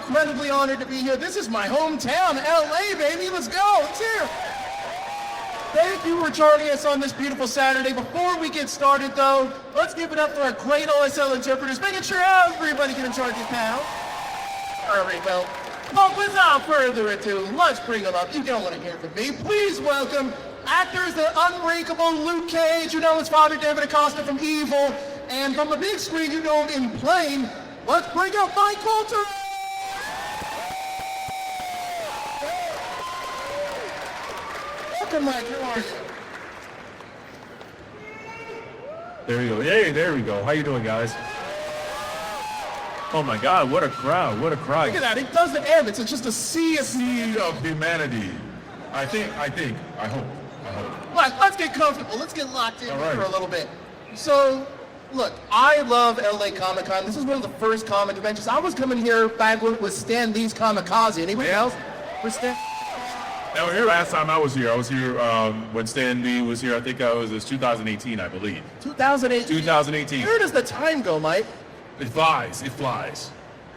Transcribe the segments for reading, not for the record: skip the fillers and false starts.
incredibly honored to be here. This is my hometown, LA, baby. Let's go. Let's hear. Thank you for joining us on this beautiful Saturday. Before we get started, though, let's give it up for our great OSL interpreters, making sure everybody can enjoy this panel. All right, well, without further ado, let's bring them up. You don't want to hear from me. Please welcome actors, the unbreakable Luke Cage. You know his father, David Acosta, from Evil. And from the big screen, you know him in Plane. Let's bring up Mike Colter. Welcome, Mike. How are you? There we go. Hey, there we go. How you doing, guys? Oh my God, what a crowd, what a crowd. Look at that, it doesn't end, it's just a sea of humanity. I hope. Let's get comfortable, let's get locked in right. for a little bit. So, look, I love LA Comic-Con. This is one of the first comic conventions. I was coming here back with Stan Lee's Kamikaze. Anybody else? For Stan? Now, here last time I was here when Stan Lee was here. I think it was 2018, I believe. 2018. Where does the time go, Mike? It flies. It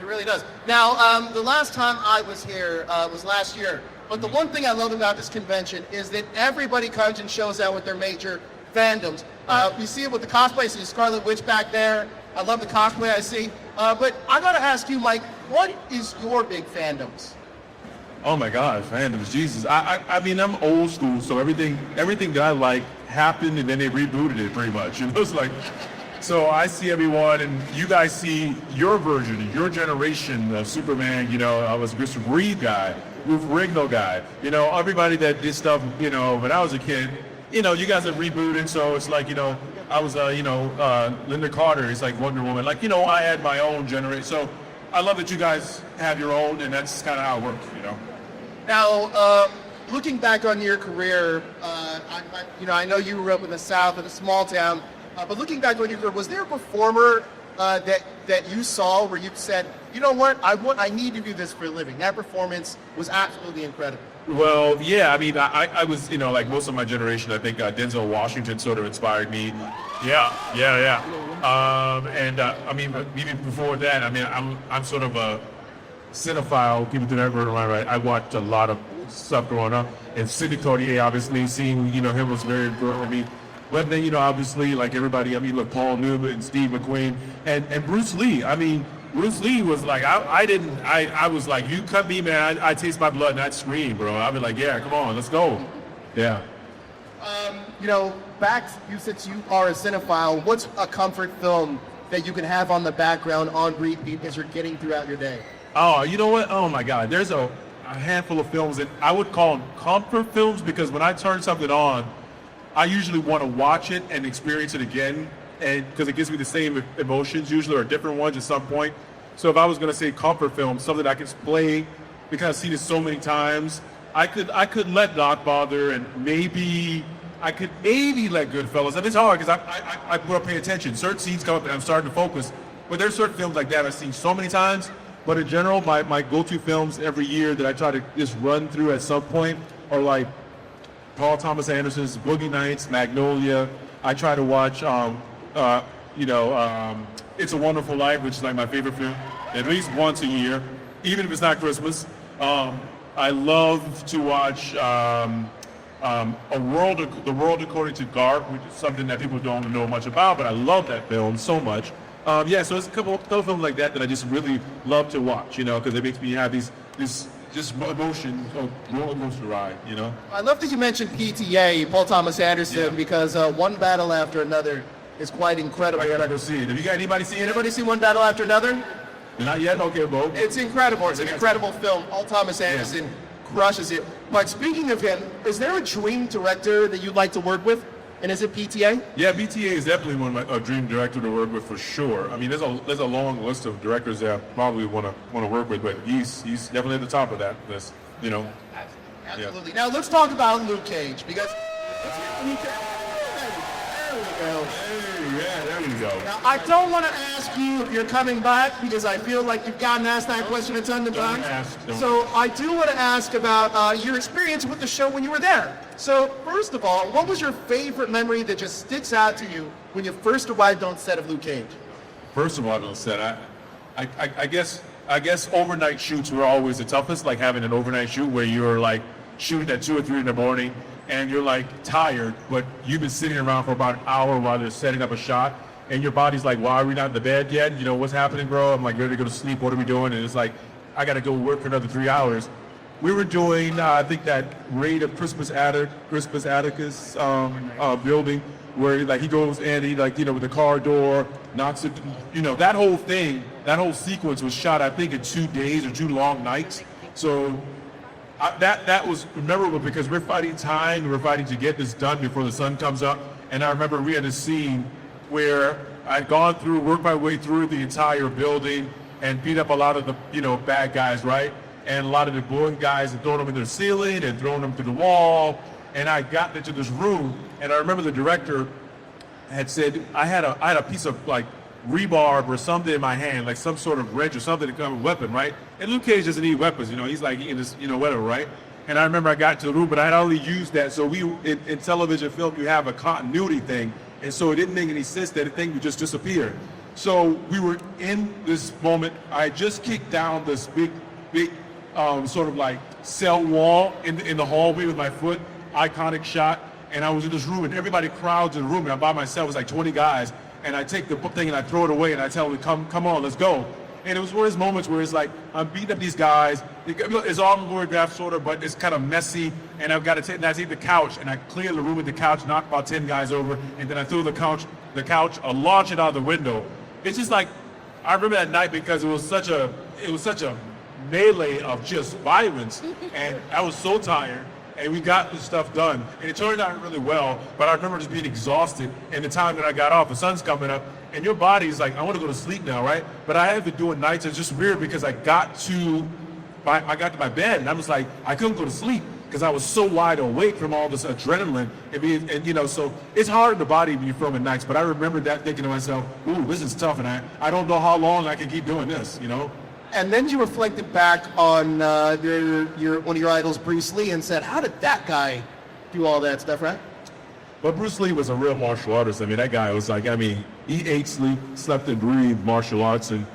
really does. Now, the last time I was here was last year. But the one thing I love about this convention is that everybody comes and shows out with their major fandoms. We see it with the cosplay. I see Scarlet Witch back there. I love the cosplay I see. But I got to ask you, Mike, what is your big fandoms? Oh my God, fandoms, Jesus. I mean, I'm old school, so everything that I like happened and then they rebooted it pretty much. You know, it's like... So I see everyone, and you guys see your version, your generation of Superman. You know, I was a Christopher Reeve guy, Rupert Rigno guy. You know, everybody that did stuff. You know, when I was a kid, you know, you guys are rebooting. So it's like, you know, I was, Linda Carter. It's like Wonder Woman. Like, you know, I had my own generation. So I love that you guys have your own, and that's kind of how it works. You know. Now, looking back on your career, I know you grew up in the South, in a small town. But looking back on your career, was there a performer that you saw where you said, you know what, I need to do this for a living? That performance was absolutely incredible. Well, yeah, I mean, I was, you know, like most of my generation, I think Denzel Washington sort of inspired me. Yeah. I mean, even before that, I mean, I'm sort of a cinephile. People do that word right. I watched a lot of stuff growing up, and Sidney Poitier, obviously, seeing, you know, him was very important for me. But then, you know, obviously, like everybody, I mean, look, Paul Newman and Steve McQueen and Bruce Lee. I mean, Bruce Lee was like, I was like, you cut me, man, I taste my blood and I'd scream, bro. I'd be like, yeah, come on, let's go. Yeah. You know, since you are a cinephile, what's a comfort film that you can have on the background on repeat as you're getting throughout your day? Oh, you know what? Oh my God, there's a handful of films that I would call them comfort films, because when I turn something on, I usually want to watch it and experience it again, and because it gives me the same emotions usually, or different ones at some point. So if I was going to say comfort film, something I could play because I've seen it so many times, I could let Godfather, and maybe I could let Goodfellas. And it's hard because I put up pay attention. Certain scenes come up and I'm starting to focus, but there's certain films like that I've seen so many times. But in general, my go-to films every year that I try to just run through at some point are like Paul Thomas Anderson's Boogie Nights, Magnolia. I try to watch, It's a Wonderful Life, which is like my favorite film, at least once a year, even if it's not Christmas. I love to watch The World According to Garp, which is something that people don't know much about, but I love that film so much. So there's a couple films like that I just really love to watch, you know, because it makes me have this just emotion, roller coaster ride, you know. I love that you mentioned PTA, Paul Thomas Anderson, because One Battle After Another is quite incredible. I gotta go see it. Have you got anybody seen it? Anybody see One Battle After Another? Not yet? Okay, Bo. It's incredible. It's an incredible film. Paul Thomas Anderson crushes it. But speaking of him, is there a dream director that you'd like to work with? And is it PTA? Yeah, PTA is definitely one of my dream director to work with for sure. I mean, there's a long list of directors that I probably want to work with, but he's definitely at the top of that list. You know. Absolutely. Yeah. Now let's talk about Luke Cage, because there we go. There we go. Now, I don't want to ask you if you're coming back, because I feel like you've gotten asked that question a ton of times. So I do want to ask about your experience with the show when you were there. So first of all, what was your favorite memory that just sticks out to you when you first arrived on set of Luke Cage? First of all, on set, I guess I guess overnight shoots were always the toughest, like having an overnight shoot where you're like shooting at 2 or 3 in the morning and you're like tired, but you've been sitting around for about an hour while they're setting up a shot, and your body's like, why are we not in the bed yet? You know, what's happening, bro? I'm like, ready to go to sleep. What are we doing? And it's like, I got to go work for another 3 hours. We were doing, I think, that raid of Crispus Atticus building where like he goes in, he like, you know, with the car door, knocks it, you know, that whole thing, that whole sequence was shot, I think, in 2 days or 2 long nights. So that was memorable because we're fighting time, we're fighting to get this done before the sun comes up. And I remember we had a scene where I'd gone through, worked my way through the entire building and beat up a lot of the, you know, bad guys, right? And a lot of the good guys and throwing them into the ceiling and throwing them through the wall. And I got into this room, and I remember the director had said, I had a piece of like rebarb or something in my hand, like some sort of wrench or something to come with a weapon, right? And Luke Cage doesn't need weapons, you know, he's like eating this, you know, whatever, right? And I remember I got into the room, but I had already used that. So in television film, you have a continuity thing. And so it didn't make any sense that the thing would just disappear. So we were in this moment. I just kicked down this big, sort of like cell wall in the hallway with my foot, iconic shot. And I was in this room, and everybody crowds in the room, and I'm by myself. It was like 20 guys. And I take the thing and I throw it away, and I tell them, come on, let's go. And it was one of those moments where it's like, I'm beating up these guys. It's all choreographed sort of, but it's kind of messy. And I've got to take the couch, and I clear the room with the couch, knock about 10 guys over, and then I throw the couch, launch it out the window. It's just like, I remember that night because it was such a melee of just violence, and I was so tired. And we got this stuff done, and it turned out really well, but I remember just being exhausted, and the time that I got off, the sun's coming up, and your body's like, I want to go to sleep now, right? But I have been doing nights, it's just weird because I got to my bed, and I was like, I couldn't go to sleep because I was so wide awake from all this adrenaline, and you know, so it's hard on the body when you're filming nights, but I remember that thinking to myself, ooh, this is tough, and I don't know how long I can keep doing this, you know? And then you reflected back on one of your idols, Bruce Lee, and said, how did that guy do all that stuff, right? But Bruce Lee was a real martial artist. I mean, that guy was like, I mean, he ate, slept and breathed martial arts, and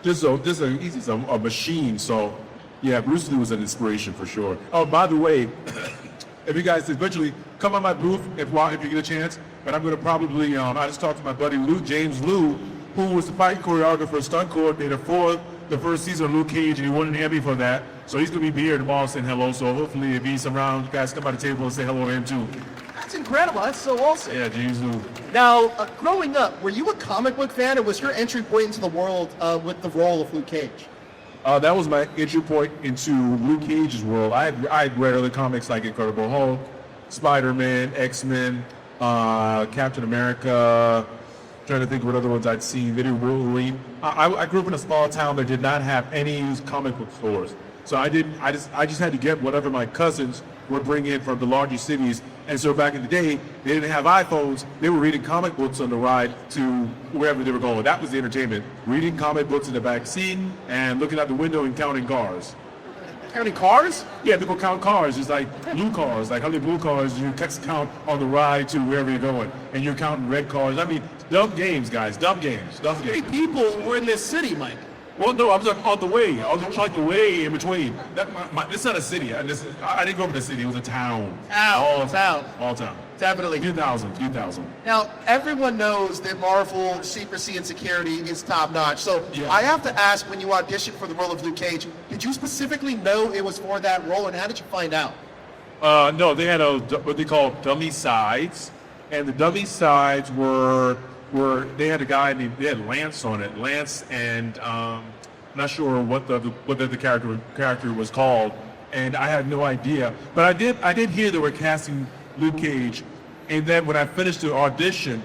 he's a machine. So, yeah, Bruce Lee was an inspiration for sure. Oh, by the way, if you guys eventually come on my booth if you get a chance, but I'm going to probably, I just talked to my buddy James Liu, who was the fight choreographer, stunt coordinator for the first season of Luke Cage, and he won an Emmy for that. So he's going to be here tomorrow saying hello. So hopefully if he's around, you guys come by the table and say hello to him too. That's incredible. That's so awesome. Yeah, James Liu. Now, growing up, were you a comic book fan, or was your entry point into the world with the role of Luke Cage? That was my entry point into Luke Cage's world. I had read other comics like Incredible Hulk, Spider-Man, X-Men, Captain America. Trying to think what other ones I'd seen. Video Wolverine. I grew up in a small town that did not have any comic book stores, so I just had to get whatever my cousins would bring in from the larger cities. And so back in the day, they didn't have iPhones. They were reading comic books on the ride to wherever they were going. That was the entertainment. Reading comic books in the back seat and looking out the window and counting cars. Counting cars? Yeah, people count cars. It's like blue cars, like how many blue cars you count on the ride to wherever you're going, and you're counting red cars. I mean, dumb games, guys. Dumb games. How many people were in this city, Mike? Well, no, I'm talking on the way. I was like the way in between. It's not a city. I didn't grow up in a city. It was a town. All town. Definitely. 2000. Now, everyone knows that Marvel secrecy and security is top notch. So Yeah. I have to ask, when you auditioned for the role of Luke Cage, did you specifically know it was for that role, and how did you find out? No, they had what they call dummy sides, and the dummy sides were they had a guy named, they had Lance on it. Lance, and I'm not sure what the character was called, and I had no idea. But I did hear they were casting Luke Cage, and then when I finished the audition,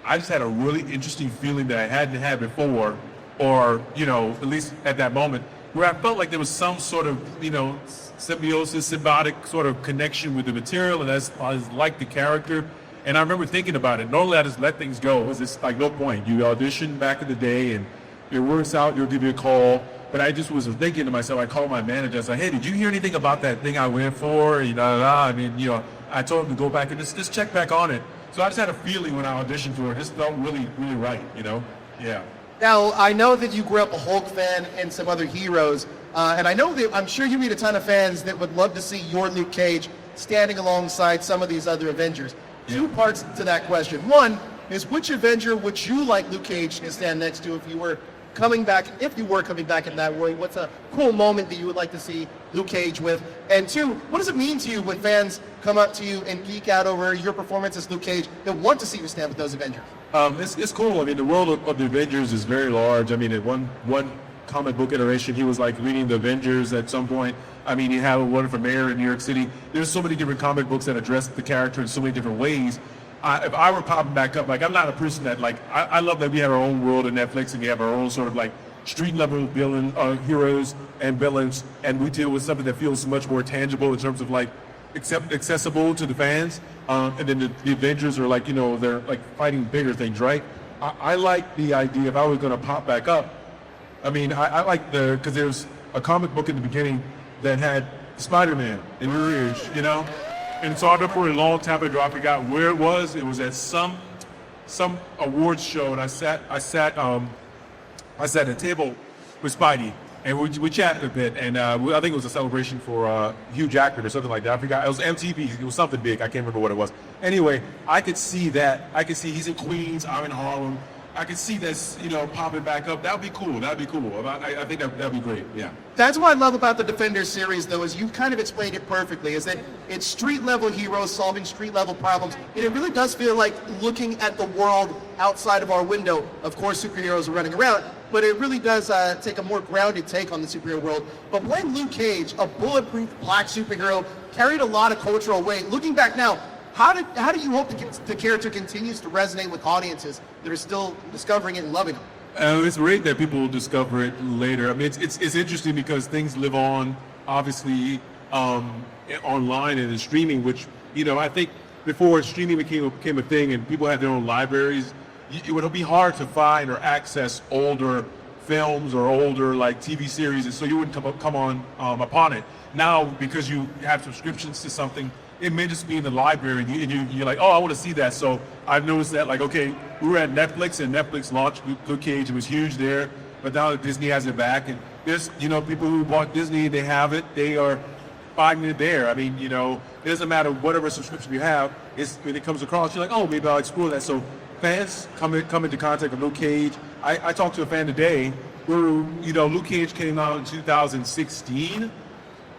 I just had a really interesting feeling that I hadn't had before, or at least at that moment, where I felt like there was some sort of symbiosis, symbiotic sort of connection with the material, and I liked the character. And I remember thinking about it. Normally I just let things go. It was just like, no point. You audition back in the day, and if it works out, you'll give me a call. But I just was thinking to myself, I called my manager. I said, hey, did you hear anything about that thing I went for? I mean, I told him to go back and just check back on it. So I just had a feeling when I auditioned for it. It just felt really, really right, Yeah. Now, I know that you grew up a Hulk fan and some other heroes, and I know that I'm sure you meet a ton of fans that would love to see your Luke Cage standing alongside some of these other Avengers. Two parts to that question. One is, which Avenger would you like Luke Cage to stand next to if you were coming back in that way? What's a cool moment that you would like to see Luke Cage with? And two, what does it mean to you when fans come up to you and geek out over your performance as Luke Cage that want to see you stand with those Avengers? It's cool. I mean, the world of the Avengers is very large. I mean, at one comic book iteration, he was like reading the Avengers at some point. I mean, you have one for Mayor in New York City. There's so many different comic books that address the character in so many different ways. If I were popping back up, like, I'm not a person that, like, I love that we have our own world in Netflix and we have our own sort of like street level heroes and villains, and we deal with something that feels much more tangible in terms of like accessible to the fans. And then the Avengers are like, you know, they're like fighting bigger things, right? I like the idea if I was going to pop back up. I mean, I like because there's a comic book in the beginning that had Spider-Man in Rouge, you know? And so I remember for a long time ago, I forgot where it was. It was at some awards show, and I sat at a table with Spidey, and we chatted a bit. And I think it was a celebration for Hugh Jackman or something like that. I forgot. It was MTV. It was something big. I can't remember what it was. Anyway, I could see that. I could see he's in Queens. I'm in Harlem. I could see this, you know, popping back up. That would be cool. That would be cool. I think that would be great. Yeah. That's what I love about the Defender series, though, is you kind of explained it perfectly, is that it's street-level heroes solving street-level problems, and it really does feel like looking at the world outside of our window. Of course, superheroes are running around, but it really does take a more grounded take on the superhero world. But playing Luke Cage, a bulletproof black superhero, carried a lot of cultural weight. Looking back now, how do you hope the character continues to resonate with audiences that are still discovering it and loving it? It's great that people discover it later. I mean, it's interesting because things live on, obviously, online and in streaming, which, you know, I think before streaming became a thing and people had their own libraries, it would be hard to find or access older films or older like TV series, and so you wouldn't come on upon it. Now, because you have subscriptions to something, it may just be in the library, and you're like, oh, I want to see that. So I've noticed that, like, okay, we were at Netflix, and Netflix launched Luke Cage. It was huge there, but now Disney has it back. And there's, you know, people who bought Disney, they have it. They are finding it there. I mean, you know, it doesn't matter whatever subscription you have. It's when it comes across, you're like, oh, maybe I'll explore that. So fans come into contact with Luke Cage. I talked to a fan today who, you know, Luke Cage came out in 2016.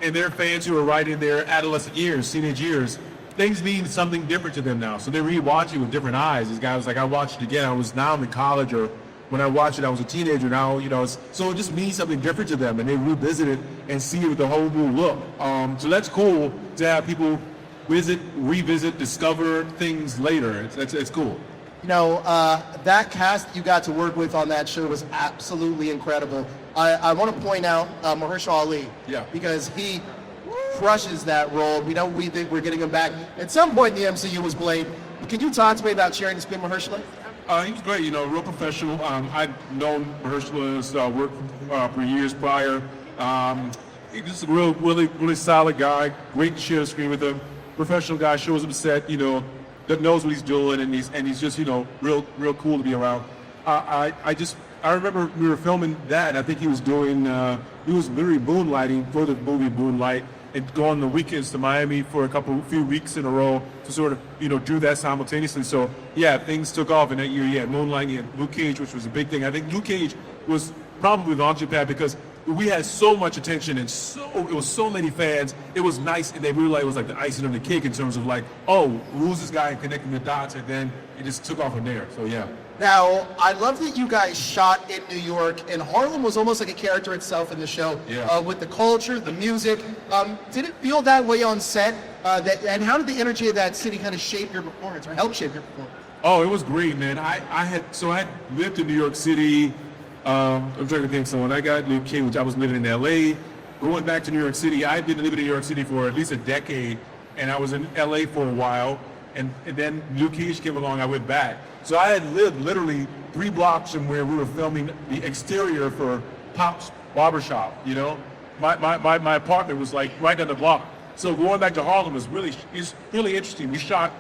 And they're fans who are right in their adolescent years, teenage years. Things mean something different to them now. So they re-watch it with different eyes. This guy was like, I watched it again. I'm in college, or when I watched it, I was a teenager. Now, you know, so it just means something different to them, and they revisit it and see it with a whole new look. So that's cool to have people revisit, discover things later. It's cool. You know, that cast you got to work with on that show was absolutely incredible. I want to point out Mahershala Ali, because he crushes that role. We think we're getting him back. At some point in the MCU was Blade. Can you talk to me about sharing the screen with Mahershala? He was great, you know, real professional. I'd known Mahershala's work for years prior. He's just a really solid guy. Great to share the screen with him. Professional guy, shows up set, you know, that knows what he's doing, and he's just, you know, real cool to be around. I remember we were filming that, and I think he was literally moonlighting for the movie Moonlight, and going the weekends to Miami for a few weeks in a row to sort of, you know, do that simultaneously. So yeah, things took off in that year. Yeah, Moonlight, and Luke Cage, which was a big thing. I think Luke Cage was probably the launching pad because we had so much attention and it was so many fans. It was nice, and they really like, it was like the icing on the cake in terms of like, oh, who's this guy, and connecting the dots, and then it just took off from there. So yeah. Now, I love that you guys shot in New York, and Harlem was almost like a character itself in the show. Yeah. With the culture, the music. Did it feel that way on set? And how did the energy of that city kind of shape your performance, or help shape your performance? Oh, it was great, man. I had lived in New York City. I'm trying to think. So when I got Luke Cage, I was living in LA. Going back to New York City, I'd been living in New York City for at least a decade, and I was in LA for a while. And then Luke Cage came along, I went back. So I had lived literally 3 blocks from where we were filming the exterior for Pop's Barbershop, you know? My apartment was like right down the block. So going back to Harlem is really interesting. We shot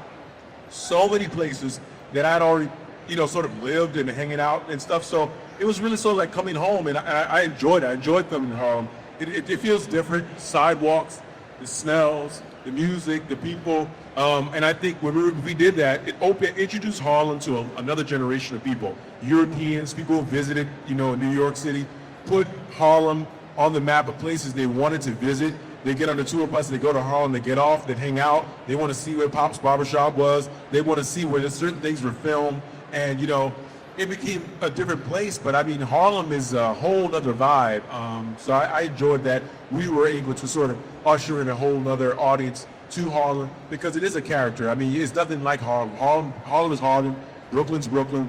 so many places that I'd already, you know, sort of lived and hanging out and stuff. So it was really sort of like coming home, and I enjoyed it. I enjoyed filming in Harlem. It feels different. Sidewalks, the smells, the music, the people, and I think when we did that, it introduced Harlem to another generation of people. Europeans, people who visited, New York City, put Harlem on the map of places they wanted to visit. They get on the tour bus, they go to Harlem, they get off, they hang out. They want to see where Pop's Barbershop was. They want to see where certain things were filmed. And, it became a different place. But, I mean, Harlem is a whole other vibe. So I enjoyed that. We were able to sort of usher in a whole other audience to Harlem because it is a character. I mean, it's nothing like Harlem. Harlem is Harlem. Brooklyn's Brooklyn.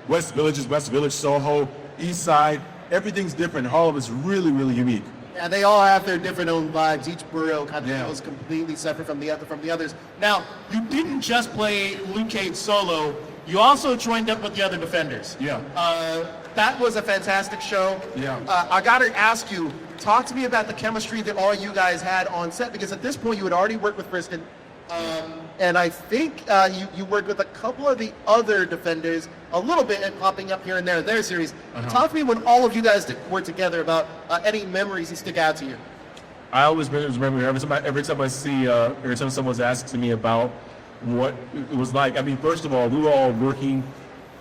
West Village is West Village, Soho, East Side. Everything's different. Harlem is really, really unique. Yeah, they all have their different own vibes. Each borough kind of feels completely separate from the others. Now, you didn't just play Luke Cage solo. You also joined up with the other Defenders. Yeah. That was a fantastic show. Yeah. I got to ask you, talk to me about the chemistry that all you guys had on set, because at this point you had already worked with Kristen. And I think you worked with a couple of the other Defenders a little bit and popping up here and there in their series. Talk to me when all of you guys were together about any memories that stick out to you. I always remember every time someone's asking me about what it was like. I mean, first of all, we were all working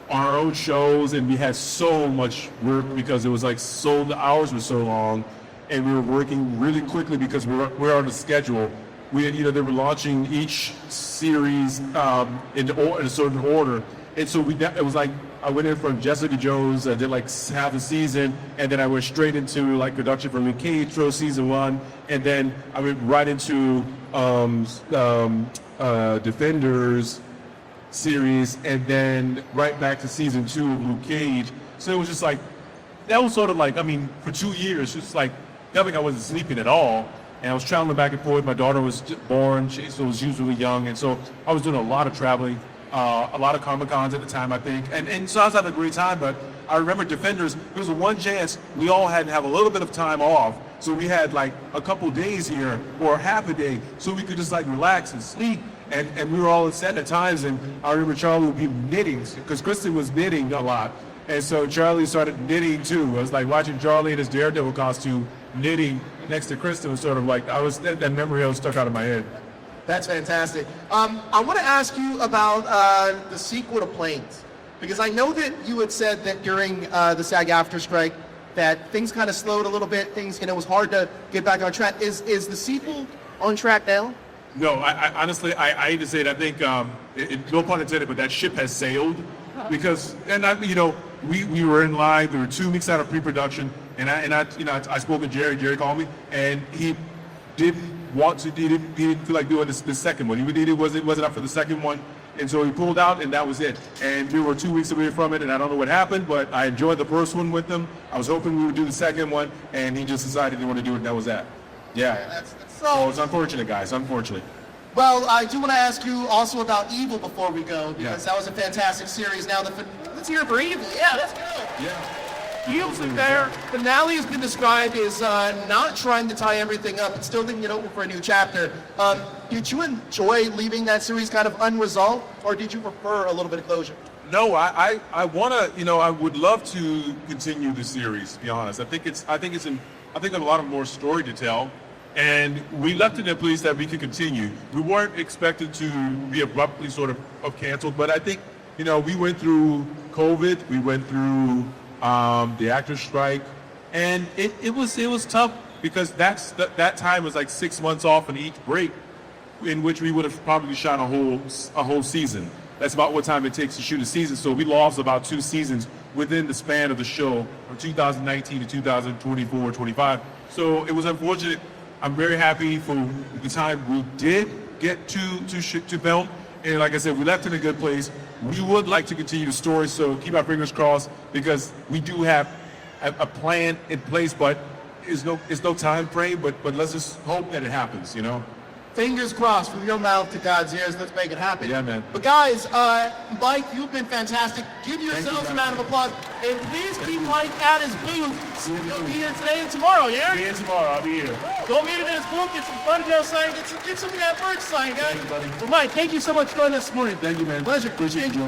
on our own shows, and we had so much work because it was like the hours were so long, and we were working really quickly because we're on a schedule. We had, they were launching each series in a certain order, and so it was like I went in from Jessica Jones, I did like half a season, and then I went straight into like production for Luke Cage season 1, and then I went right into Defenders series, and then right back to season 2 of Luke Cage. So it was just like, that was sort of like, I mean, for 2 years, just like, felt like I wasn't sleeping at all. And I was traveling back and forth. My daughter was born, she was really young, and so I was doing a lot of traveling, a lot of Comic-Cons at the time, I think. And so I was having a great time, but I remember Defenders, there was one chance we all had to have a little bit of time off. So we had like a couple days here, or half a day, so we could just like relax and sleep. And we were all set at times, and I remember Charlie would be knitting, because Kristen was knitting a lot. And so Charlie started knitting too. I was like watching Charlie in his Daredevil costume, knitting next to Kristen was sort of like, that memory was stuck out of my head. That's fantastic. I want to ask you about the sequel to Planes, because I know that you had said that during the SAG-AFTRA strike that things kind of slowed a little bit. Things, it was hard to get back on track. Is the sequel on track now? No, I honestly, I hate to say it. I think, no pun intended, but that ship has sailed because, we were in line. There were 2 weeks out of pre-production, and I spoke with Jerry. Jerry called me, and he didn't feel like doing the second one. It wasn't up for the second one, and so he pulled out, and that was it. And we were 2 weeks away from it, and I don't know what happened, but I enjoyed the first one with him. I was hoping we would do the second one, and he just decided he didn't want to do it, and that was that. Yeah. So it's unfortunate, guys. Unfortunate. Well, I do want to ask you also about Evil before we go, because that was a fantastic series. Now, let's hear it for Evil. Yeah, let's go. Yeah. Evil's there. Finale has been described as not trying to tie everything up, but still leaving it open for a new chapter. Did you enjoy leaving that series kind of unresolved, or did you prefer a little bit of closure? No, I want to. I would love to continue the series. To be honest, I think there's a lot of more story to tell. And we left it in a place that we could continue. We weren't expected to be abruptly sort of canceled, but I think, we went through COVID, we went through the actors' strike, and it was tough because that time was like 6 months off in each break, in which we would have probably shot a whole season. That's about what time it takes to shoot a season. So we lost about 2 seasons within the span of the show from 2019 to 2024 or 25. So it was unfortunate. I'm very happy for the time we did get to film. And like I said, we left in a good place. We would like to continue the story, so keep our fingers crossed, because we do have a plan in place, but it's no time frame, but let's just hope that it happens, Fingers crossed, from your mouth to God's ears. Let's make it happen. Yeah, man. But guys, Mike, you've been fantastic. Give yourselves a round of applause. And please keep Mike at his booth. He'll be here today and tomorrow, yeah? I'll be here tomorrow. I'll be here. Go meet him at his booth, get some Funko signed, get some of that merch signed, guys. Well, Mike, thank you so much for joining us this morning. Thank you, man. Pleasure. Appreciate you.